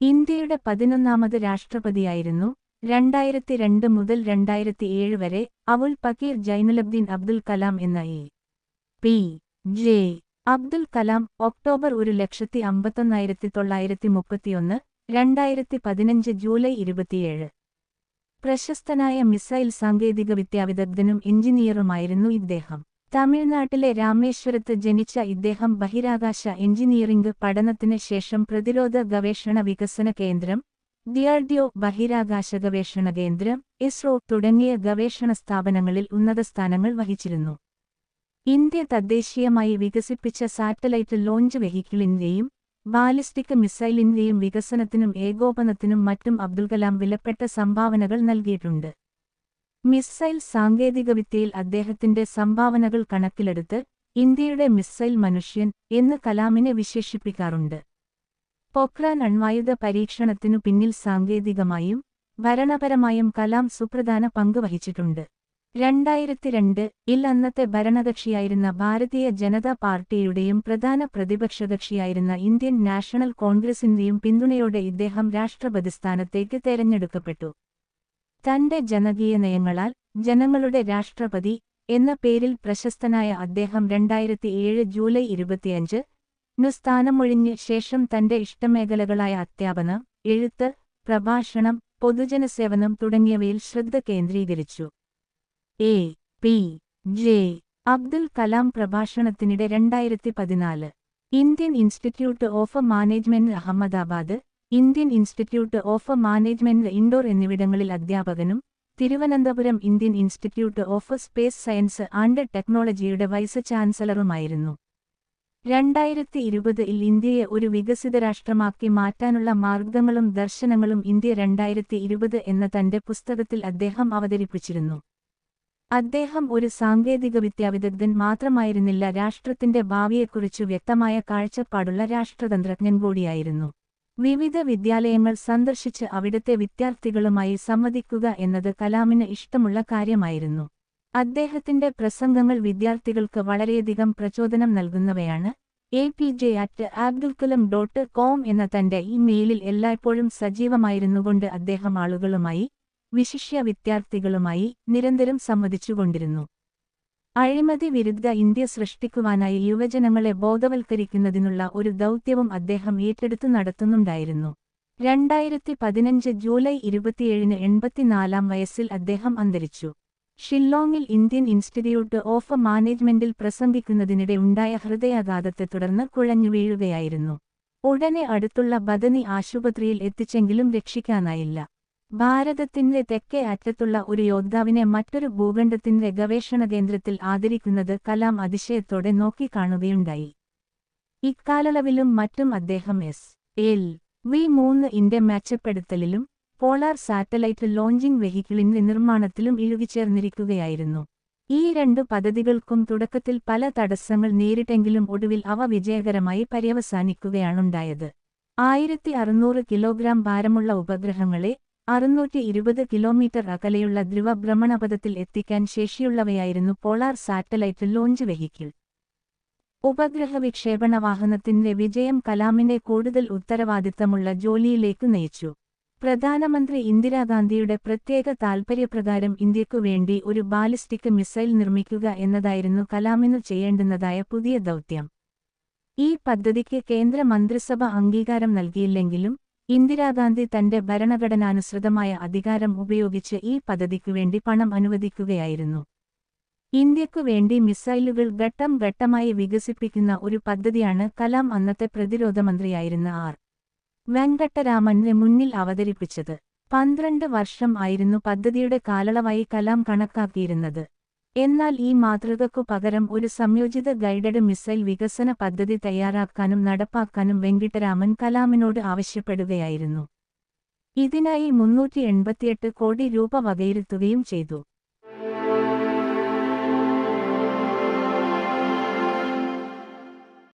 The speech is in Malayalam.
ഇന്ത്യയുടെ 11ാമത് രാഷ്ട്രപതിയായിരുന്നു. 2002 മുതൽ 2007 വരെ അവുൽ പകീർ ജൈനുലബ്ദീൻ അബ്ദുൽ കലാം എന്ന P. J. Abdul Kalam October 1,51,931, 2015 July 27. പ്രശസ്തനായ മിസൈൽ സാങ്കേതികവിദ്യാവിദഗ്ധനും എഞ്ചിനീയറുമായിരുന്നു ഇദ്ദേഹം. തമിഴ്നാട്ടിലെ രാമേശ്വരത്ത് ജനിച്ച ഇദ്ദേഹം ബഹിരാകാശ എഞ്ചിനീയറിംഗ് പഠനത്തിന് ശേഷം പ്രതിരോധ ഗവേഷണ വികസന കേന്ദ്രം, ഡിആർഡിഒ ബഹിരാകാശ ഗവേഷണ കേന്ദ്രം, ഇസ്രോ തുടങ്ങിയ ഗവേഷണ സ്ഥാപനങ്ങളിൽ ഉന്നതസ്ഥാനങ്ങൾ വഹിച്ചിരുന്നു. ഇന്ത്യ തദ്ദേശീയമായി വികസിപ്പിച്ച സാറ്റലൈറ്റ് ലോഞ്ച് വെഹിക്കിളിന്റെയും ബാലിസ്റ്റിക് മിസൈലിന്റെയും വികസനത്തിനും ഏകോപനത്തിനും മറ്റും അബ്ദുൽകലാം വിലപ്പെട്ട സംഭാവനകൾ നൽകിയിട്ടുണ്ട്. മിസൈൽ സാങ്കേതികവിദ്യയിൽ അദ്ദേഹത്തിന്റെ സംഭാവനകൾ കണക്കിലെടുത്ത് ഇന്ത്യയുടെ മിസൈൽ മനുഷ്യൻ എന്ന് കലാമിനെ വിശേഷിപ്പിക്കാറുണ്ട്. പൊഖ്രാൻ അണ്വായുധ പരീക്ഷണത്തിനു പിന്നിൽ സാങ്കേതികമായും ഭരണപരമായും കലാം സുപ്രധാന പങ്ക് വഹിച്ചിട്ടുണ്ട്. 2002-ൽ അന്നത്തെ ഭരണകക്ഷിയായിരുന്ന ഭാരതീയ ജനതാ പാർട്ടിയുടെയും പ്രധാന പ്രതിപക്ഷകക്ഷിയായിരുന്ന ഇന്ത്യൻ നാഷണൽ കോൺഗ്രസിന്റെയും പിന്തുണയോടെ ഇദ്ദേഹം രാഷ്ട്രപതിസ്ഥാനത്തേക്ക് തെരഞ്ഞെടുക്കപ്പെട്ടു. തന്റെ ജനകീയ നയങ്ങളാൽ ജനങ്ങളുടെ രാഷ്ട്രപതി എന്ന പേരിൽ പ്രശസ്തനായ അദ്ദേഹം 2007 ജൂലൈ 25-ന് സ്ഥാനമൊഴിഞ്ഞ ശേഷം തന്റെ ഇഷ്ടമേഖലകളായ അധ്യാപനം, എഴുത്ത്, പ്രഭാഷണം, പൊതുജനസേവനം തുടങ്ങിയവയിൽ ശ്രദ്ധ കേന്ദ്രീകരിച്ചു. പി. ജെ. അബ്ദുൽ കലാം പ്രഭാഷണത്തിനിടെ 2014 Indian Institute of Management Ahmedabad, Indian Institute of Management Indore എന്നിവിടങ്ങളിൽ അധ്യാപകനും Thiruvananthapuram Indian Institute of Space Science and ടെക്നോളജിയുടെ വൈസ് ചാൻസലറുമായിരുന്നു. 2020-ൽ ഇന്ത്യയെ ഒരു വികസിത രാഷ്ട്രമാക്കി മാറ്റാനുള്ള മാർഗ്ഗങ്ങളും ദർശനങ്ങളും ഇന്ത്യ 2020 എന്ന തന്റെ പുസ്തകത്തിൽ അദ്ദേഹം അവതരിപ്പിച്ചിരുന്നു. അദ്ദേഹം ഒരു സാങ്കേതികവിദ്യാവിദഗ്ധൻ മാത്രമായിരുന്നില്ല, രാഷ്ട്രത്തിന്റെ ഭാവിയെക്കുറിച്ചു വ്യക്തമായ കാഴ്ചപ്പാടുള്ള രാഷ്ട്രതന്ത്രജ്ഞൻ കൂടിയായിരുന്നു. വിവിധ വിദ്യാലയങ്ങൾ സന്ദർശിച്ച് അവിടുത്തെ വിദ്യാർത്ഥികളുമായി സംവദിക്കുക എന്നത് കലാമിന് ഇഷ്ടമുള്ള കാര്യമായിരുന്നു. അദ്ദേഹത്തിന്റെ പ്രസംഗങ്ങൾ വിദ്യാർത്ഥികൾക്ക് വളരെയധികം പ്രചോദനം നൽകുന്നവയാണ്. apj@abdulkalam.com എന്ന തന്റെ ഇമെയിലിൽ എല്ലായ്പ്പോഴും സജീവമായിരുന്നുകൊണ്ട് അദ്ദേഹം ആളുകളുമായി, വിശിഷ്യ വിദ്യാർത്ഥികളുമായി നിരന്തരം സംവദിച്ചുകൊണ്ടിരുന്നു. അഴിമതി വിരുദ്ധ ഇന്ത്യ സൃഷ്ടിക്കുവാനായി യുവജനങ്ങളെ ബോധവൽക്കരിക്കുന്നതിനുള്ള ഒരു ദൗത്യവും അദ്ദേഹം ഏറ്റെടുത്തു നടത്തുന്നുണ്ടായിരുന്നു. 2015 ജൂലൈ 27-ന് 84-ാം വയസ്സിൽ അദ്ദേഹം അന്തരിച്ചു. ഷില്ലോങ്ങിൽ ഇന്ത്യൻ ഇൻസ്റ്റിറ്റ്യൂട്ട് ഓഫ് മാനേജ്മെന്റിൽ പ്രസംഗിക്കുന്നതിനിടെ ഉണ്ടായ ഹൃദയാഘാതത്തെ തുടർന്ന് കുഴഞ്ഞു വീഴുകയായിരുന്നു. ഉടനെ അടുത്തുള്ള ബദനി ആശുപത്രിയിൽ എത്തിച്ചെങ്കിലും രക്ഷിക്കാനായില്ല. ഭാരതത്തിന്റെ തെക്കേ അറ്റത്തുള്ള ഒരു യോദ്ധാവിനെ മറ്റൊരു ഭൂഖണ്ഡത്തിന്റെ ഗവേഷണ കേന്ദ്രത്തിൽ ആദരിക്കുന്നത് കലാം അതിശയത്തോടെ നോക്കിക്കാണുകയുണ്ടായി. ഇക്കാലയളവിലും മറ്റും അദ്ദേഹം SLV-3-ന്റെ മെച്ചപ്പെടുത്തലിലും പോളാർ സാറ്റലൈറ്റ് ലോഞ്ചിംഗ് വെഹിക്കിളിന്റെ നിർമ്മാണത്തിലും ഇഴുകിച്ചേർന്നിരിക്കുകയായിരുന്നു. ഈ രണ്ടു പദ്ധതികൾക്കും തുടക്കത്തിൽ പല തടസ്സങ്ങൾ നേരിട്ടെങ്കിലും ഒടുവിൽ അവ വിജയകരമായി പര്യവസാനിക്കുകയാണുണ്ടായത്. 1600 കിലോഗ്രാം ഭാരമുള്ള ഉപഗ്രഹങ്ങളെ 620 കിലോമീറ്റർ അകലെയുള്ള ധ്രുവ ഭ്രമണപഥത്തിൽ എത്തിക്കാൻ ശേഷിയുള്ളവയായിരുന്നു പോളാർ സാറ്റലൈറ്റ് ലോഞ്ച് വെഹിക്കിൾ. ഉപഗ്രഹ വിക്ഷേപണ വാഹനത്തിന്റെ വിജയം കലാമിനെ കൂടുതൽ ഉത്തരവാദിത്തമുള്ള ജോലിയിലേക്ക് നയിച്ചു. പ്രധാനമന്ത്രി ഇന്ദിരാഗാന്ധിയുടെ പ്രത്യേക താൽപര്യപ്രകാരം ഇന്ത്യക്കു വേണ്ടി ഒരു ബാലിസ്റ്റിക് മിസൈൽ നിർമ്മിക്കുക എന്നതായിരുന്നു കലാമിനു ചെയ്യേണ്ടുന്നതായ പുതിയ ദൗത്യം. ഈ പദ്ധതിക്ക് കേന്ദ്ര മന്ത്രിസഭ അംഗീകാരം നൽകിയില്ലെങ്കിലും ഇന്ദിരാഗാന്ധി തന്റെ ഭരണഘടനാനുസൃതമായ അധികാരം ഉപയോഗിച്ച് ഈ പദ്ധതിക്കുവേണ്ടി പണം അനുവദിക്കുകയായിരുന്നു. ഇന്ത്യക്കു വേണ്ടി മിസൈലുകൾ ഘട്ടം ഘട്ടമായി വികസിപ്പിക്കുന്ന ഒരു പദ്ധതിയാണ് കലാം അന്നത്തെ പ്രതിരോധ മന്ത്രിയായിരുന്ന ആർ. വെങ്കട്ടരാമന് മുന്നിൽ അവതരിപ്പിച്ചത്. 12 വർഷം ആയിരുന്നു പദ്ധതിയുടെ കാലയളവായി കലാം കണക്കാക്കിയിരുന്നത്. എന്നാൽ ഈ മാതൃകക്കു പകരം ഒരു സംയോജിത ഗൈഡഡ് മിസൈൽ വികസന പദ്ധതി തയ്യാറാക്കാനും നടപ്പാക്കാനും വെങ്കിട്ടരാമൻ കലാമിനോട് ആവശ്യപ്പെടുകയായിരുന്നു. ഇതിനായി 388 കോടി രൂപ വകയിരുത്തുകയും ചെയ്തു.